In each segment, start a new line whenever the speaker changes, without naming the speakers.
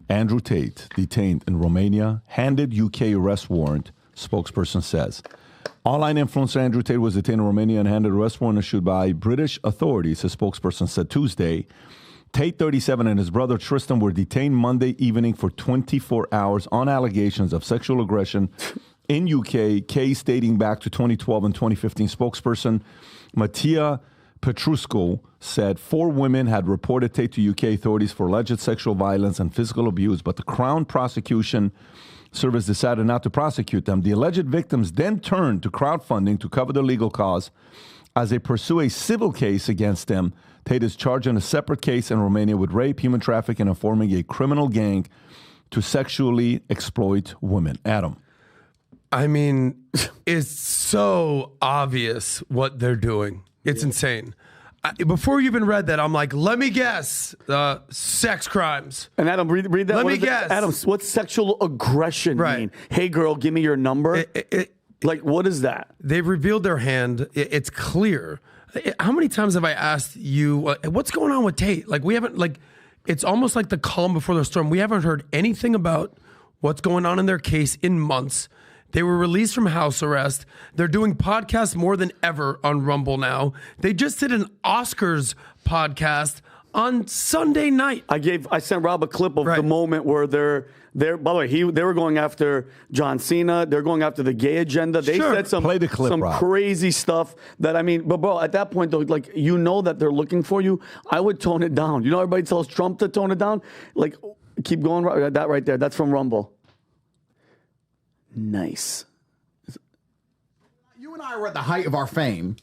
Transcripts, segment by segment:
Andrew Tate, detained in Romania, handed UK arrest warrant, spokesperson says. Online influencer Andrew Tate was detained in Romania and handed arrest warrant issued by British authorities, a spokesperson said Tuesday. Tate, 37, and his brother Tristan were detained Monday evening for 24 hours on allegations of sexual aggression in UK, case dating back to 2012 and 2015. Spokesperson Mattia Petrusko said 4 women had reported Tate to UK authorities for alleged sexual violence and physical abuse, but the Crown Prosecution Service decided not to prosecute them. The alleged victims then turned to crowdfunding to cover their legal cause as they pursue a civil case against them. Tate is charged in a separate case in Romania with rape, human trafficking, and forming a criminal gang to sexually exploit women. Adam.
I mean, it's so obvious what they're doing. It's insane. Before you even read that, I'm like, let me guess. Sex crimes.
And Adam, read that.
Let me guess.
Adam, what's sexual aggression mean? Hey, girl, give me your number. Like, what is that?
They've revealed their hand. It's clear. How many times have I asked you, what's going on with Tate? Like, we haven't, it's almost like the calm before the storm. We haven't heard anything about what's going on in their case in months. They were released from house arrest. They're doing podcasts more than ever on Rumble now. They just did an Oscars podcast on Sunday night.
I sent Rob a clip of the moment where they're by the way, they were going after John Cena. They're going after the gay agenda. They said some crazy stuff that, I mean, but bro, at that point though, like, you know that they're looking for you. I would tone it down. You know, everybody tells Trump to tone it down. Like, keep going. That right there. That's from Rumble. Nice.
You and I were at the height of our fame.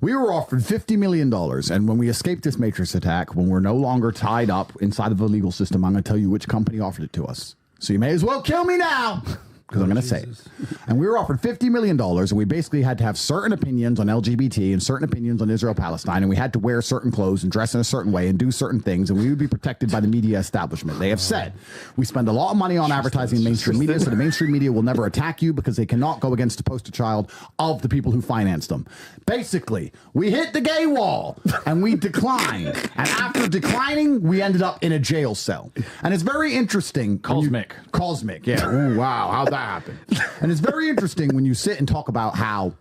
We were offered $50 million. And when we escaped this Matrix attack, when we're no longer tied up inside of the legal system, I'm going to tell you which company offered it to us. So you may as well kill me now, because I'm going to say it. And we were offered $50 million, and we basically had to have certain opinions on LGBT and certain opinions on Israel-Palestine, and we had to wear certain clothes and dress in a certain way and do certain things, and we would be protected by the media establishment. They have said, we spend a lot of money on advertising in mainstream media, so the mainstream media will never attack you because they cannot go against the poster child of the people who financed them. Basically, we hit the gay wall, and we declined. And after declining, we ended up in a jail cell. And it's very interesting.
Cosmic,
yeah. Oh, wow, how'd that happen? And it's very interesting when you sit and talk about how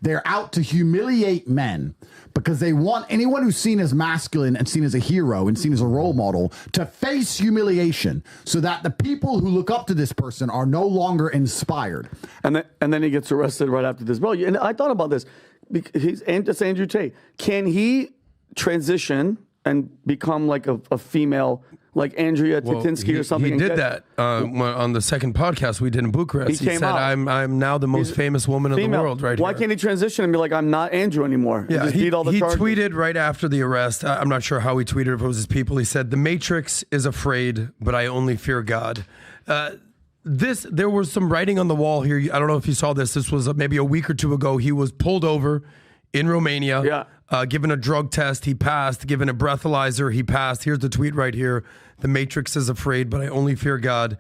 they're out to humiliate men because they want anyone who's seen as masculine and seen as a hero and seen as a role model to face humiliation so that the people who look up to this person are no longer inspired.
And then he gets arrested right after this. Bro, and I thought about this. It's Andrew Tate. Can he transition and become like a female, like Andrea Titinsky or something?
He did that on the second podcast we did in Bucharest. He said,
out.
I'm now the most famous woman in the world right
Why
here.
can't he transition and be like, I'm not Andrew anymore?
Yeah,
just beat all the charges?
Tweeted right after the arrest. I'm not sure how he tweeted, if it was his people. He said, "The Matrix is afraid, but I only fear God." There was some writing on the wall here. I don't know if you saw this. This was maybe a week or two ago. He was pulled over in Romania, given a drug test. He passed. Given a breathalyzer. He passed. Here's the tweet right here. "The Matrix is afraid, but I only fear God."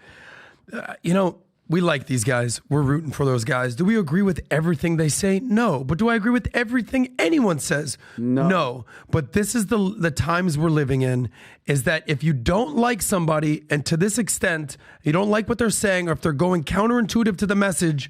We like these guys. We're rooting for those guys. Do we agree with everything they say? No. But do I agree with everything anyone says? No. But this is the times we're living in, is that if you don't like somebody, and to this extent, you don't like what they're saying, or if they're going counterintuitive to the message,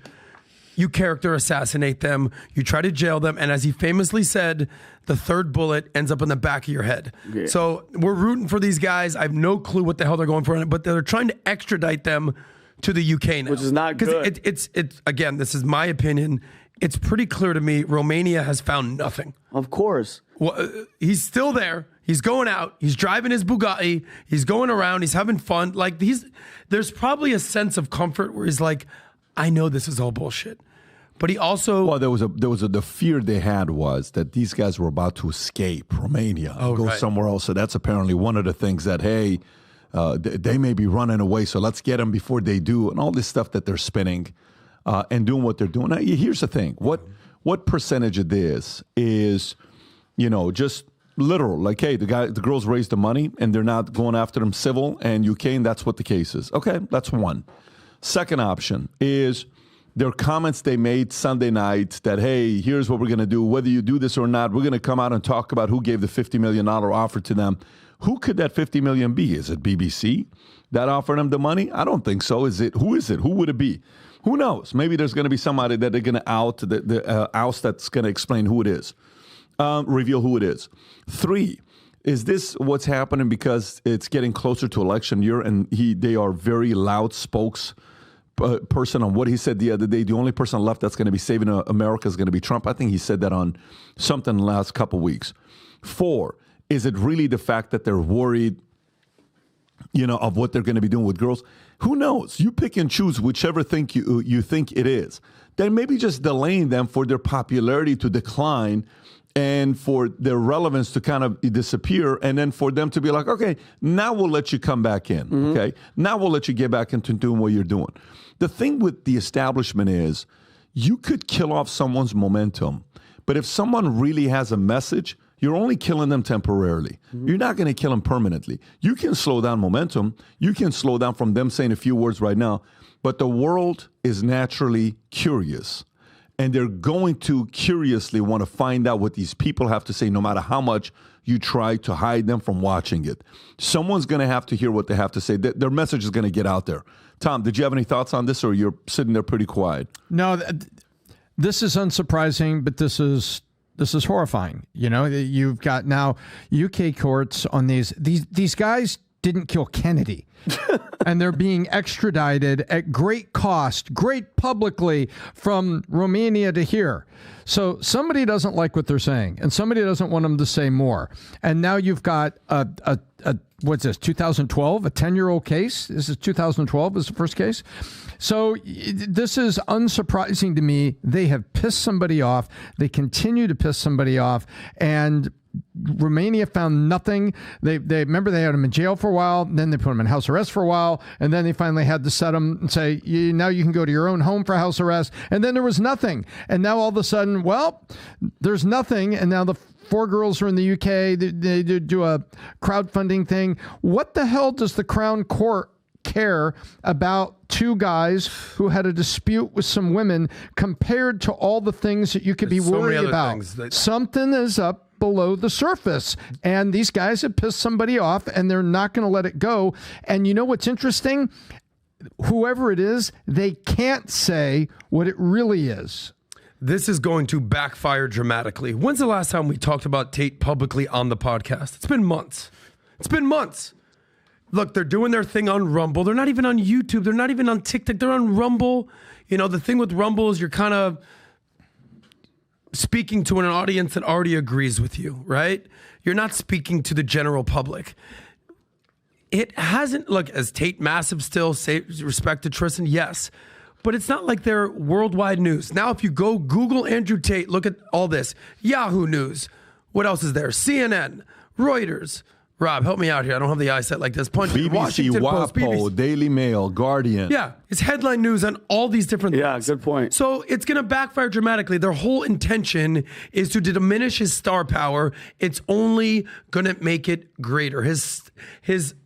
you character assassinate them, you try to jail them, and as he famously said, the third bullet ends up in the back of your head. Yeah. So we're rooting for these guys. I have no clue what the hell they're going for, but they're trying to extradite them to the UK now.
Which is not good.
Because it's again, this is my opinion, it's pretty clear to me Romania has found nothing.
Of course.
Well, he's still there. He's going out. He's driving his Bugatti. He's going around. He's having fun. Like, there's probably a sense of comfort where he's like, I know this is all bullshit. But he also...
Well, the fear they had was that these guys were about to escape Romania and go somewhere else. So that's apparently one of the things that, hey, they may be running away, so let's get them before they do, and all this stuff that they're spinning and doing what they're doing. Now, here's the thing. What percentage of this is, just literal? Like, hey, the girls raised the money, and they're not going after them civil, and UK, and that's what the case is. Okay, that's one. Second option is... there are comments they made Sunday night that, hey, here's what we're going to do. Whether you do this or not, we're going to come out and talk about who gave the $50 million offer to them. Who could that 50 million be? Is it BBC that offered him the money? I don't think so. Who is it? Who would it be? Who knows? Maybe there's going to be somebody that they're going to oust that's going to explain who it is, reveal who it is. 3, is this what's happening because it's getting closer to election year and they are very loud spokesperson on what he said the other day? The only person left that's going to be saving America is going to be Trump. I think he said that on something the last couple weeks. 4, is it really the fact that they're worried, of what they're going to be doing with girls? Who knows? You pick and choose whichever thing you think it is. Then maybe just delaying them for their popularity to decline and for their relevance to kind of disappear, and then for them to be like, okay, now we'll let you come back in, okay? Now we'll let you get back into doing what you're doing. The thing with the establishment is you could kill off someone's momentum, but if someone really has a message, you're only killing them temporarily. You're not going to kill them permanently. You can slow down momentum. You can slow down from them saying a few words right now, but the world is naturally curious. And they're going to curiously want to find out what these people have to say, no matter how much you try to hide them from watching it. Someone's going to have to hear what they have to say. Their message is going to get out there. Tom, did you have any thoughts on this, or you're sitting there pretty quiet?
No, this is unsurprising, but this is horrifying. You've got now UK courts on these guys didn't kill Kennedy. And they're being extradited at great cost, great publicly, from Romania to here. So somebody doesn't like what they're saying, and somebody doesn't want them to say more. And now you've got what's this, 2012, a 10-year-old case? This is 2012 is the first case. So this is unsurprising to me. They have pissed somebody off. They continue to piss somebody off. And Romania found nothing. They remember they had him in jail for a while, then they put him in house arrest for a while, and then they finally had to set him and say, now you can go to your own home for house arrest. And then there was nothing. And now all of a sudden, there's nothing. And now the 4 girls are in the UK. They do a crowdfunding thing. What the hell does the Crown Court care about 2 guys who had a dispute with some women compared to all the things that you could be worried about? Something is up below the surface, and these guys have pissed somebody off, and they're not going to let it go. And you know what's interesting? Whoever it is, they can't say what it really is.
This is going to backfire dramatically. When's the last time we talked about Tate publicly on the podcast? It's been months. Look, they're doing their thing on Rumble. They're not even on YouTube. They're not even on TikTok. They're on Rumble. The thing with Rumble is you're kind of speaking to an audience that already agrees with you, right? You're not speaking to the general public. It hasn't, look, as Tate massive still, say respect to Tristan, yes. But it's not like they're worldwide news. Now, if you go Google Andrew Tate, look at all this. Yahoo News. What else is there? CNN, Reuters. Rob, help me out here. I don't have the eyesight like this.
BBC,
Washington Post,
WAPO, Daily Mail, Guardian.
Yeah, it's headline news on all these different things.
Yeah, good point.
So it's going to backfire dramatically. Their whole intention is to diminish his star power. It's only going to make it greater. His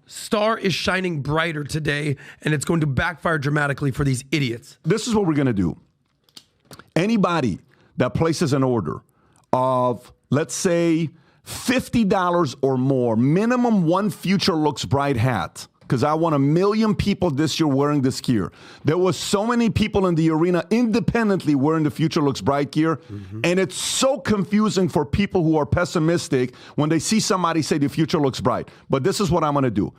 star is shining brighter today, and it's going to backfire dramatically for these idiots.
This is what we're going to do. Anybody that places an order of, let's say, $50 or more, minimum one Future Looks Bright hat, because I want 1 million people this year wearing this gear. There was so many people in the arena independently wearing the Future Looks Bright gear, and it's so confusing for people who are pessimistic when they see somebody say the future looks bright. But this is what I'm going to do.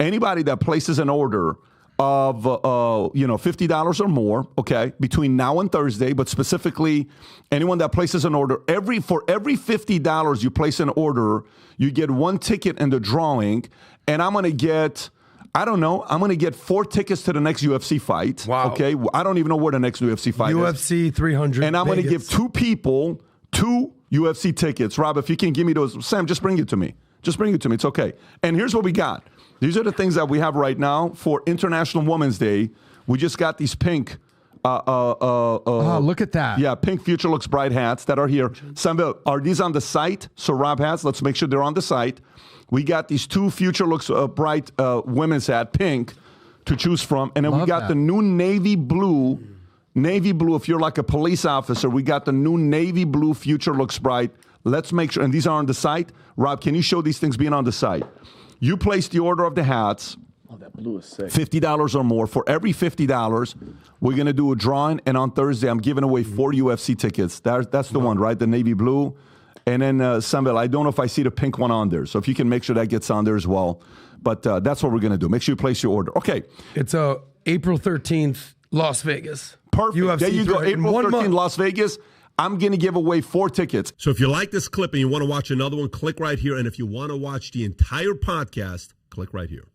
Anybody that places an order of $50 or more, okay, between now and Thursday, but specifically anyone that places an order, for every $50 you place an order, you get 1 ticket in the drawing, and I'm going to get, I'm going to get 4 tickets to the next UFC fight.
Wow.
Okay, I don't even know where the next UFC fight is.
UFC 300.
And I'm going to give 2 people 2 UFC tickets. Rob, if you can give me those, Sam, just bring it to me. It's okay. And here's what we got. These are the things that we have right now for International Women's Day. We just got these pink.
Look at that.
Yeah, pink Future Looks Bright hats that are here. Sam, are these on the site? So Rob has. Let's make sure they're on the site. We got these 2 Future Looks Bright women's hat, pink, to choose from. And then we got the new navy blue. Navy blue, if you're like a police officer, we got the new navy blue Future Looks Bright. Let's make sure. And these are on the site. Rob, can you show these things being on the site? You place the order of the hats.
Oh, that blue is sick.
$50 or more. For every $50, we're going to do a drawing. And on Thursday, I'm giving away 4 UFC tickets. That's the one, right? The navy blue. And then, Samuel, I don't know if I see the pink one on there. So if you can make sure that gets on there as well. But that's what we're going to do. Make sure you place your order. Okay.
It's April 13th, Las Vegas.
Perfect.
UFC
there you go. April 13th,
month.
Las Vegas. I'm going to give away 4 tickets.
So if you like this clip and you want to watch another one, click right here. And if you want to watch the entire podcast, click right here.